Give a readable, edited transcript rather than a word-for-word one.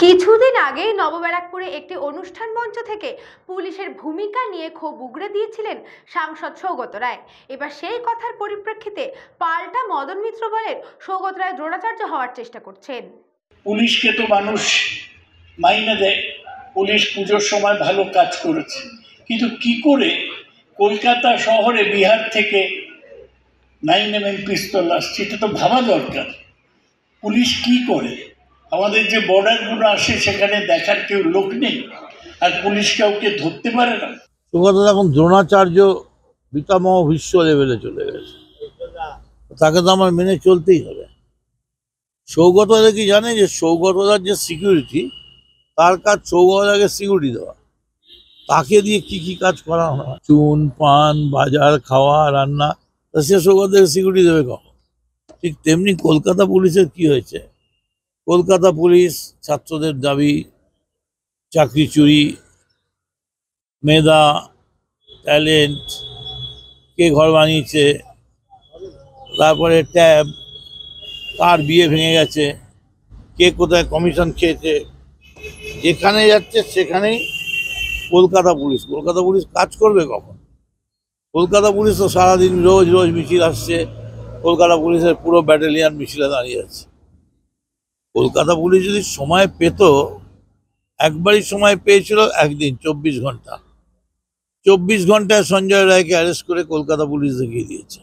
কিছুদিন আগে নবব্যারাকপুরে একটি অনুষ্ঠান মঞ্চ থেকে পুলিশের ভূমিকা নিয়ে ক্ষোভ উগরে দিয়েছিলেন সাংসদ সৌগত রায়। এবার সেই কথার পরিপ্রেক্ষিতে পাল্টা মদন মিত্র বলেন সৌগত রায় দ্রোণাচার্য হওয়ার চেষ্টা করছেন। পুলিশকে তো মানুষ মাইনে দেয়, পুলিশ পুজোর সময় ভালো কাজ করেছে, কিন্তু কি করে কলকাতা শহরে বিহার থেকে 9mm পিস্তল আসছে এটা তো ভাবা দরকার। পুলিশ কি করে? আমাদের যে বর্ডারগুলো আসে সেখানে দেখার কেউ লোক নেই, আর পুলিশ কাউকে ধরতে পারে না। সৌগত এখন দ্রোণাচার্য পিতামহ বিশ্ব লেভেলে চলে গেছে, তাকে তো আমার মেনে চলতেই হবে। সৌগতদা কি জানে যে সৌগতদার যে সিকিউরিটি, তার কাজ সৌগতদাকে সিকিউরিটি দেওয়া, তাকে দিয়ে কি কি কাজ করা হয়, চুন পান বাজার খাওয়া রান্না, তা সে সৌগতদাকে সিকিউরিটি দেবে কখন? ঠিক তেমনি কলকাতা পুলিশের কি হয়েছে, কলকাতা পুলিশ ছাত্রদের দাবি, চাকরি চুরি, মেধা, ট্যালেন্ট, কে ঘর বানিয়েছে, তারপরে ট্যাব, কার বিয়ে ভেঙে গেছে, কে কোথায় কমিশন খেয়েছে, যেখানে যাচ্ছে সেখানেই কলকাতা পুলিশ কাজ করবে কখন? কলকাতা পুলিশ তো সারাদিন রোজ রোজ মিছিল আসছে, কলকাতা পুলিশের পুরো ব্যাটালিয়ান মিছিলে দাঁড়িয়ে আছে। কলকাতা পুলিশ যদি সময় পেত, একবারই সময় পেয়েছিল, একদিন 24 ঘন্টা, 24 ঘন্টায় সঞ্জয় রায়কে অ্যারেস্ট করে কলকাতা পুলিশ দেখিয়ে দিয়েছে।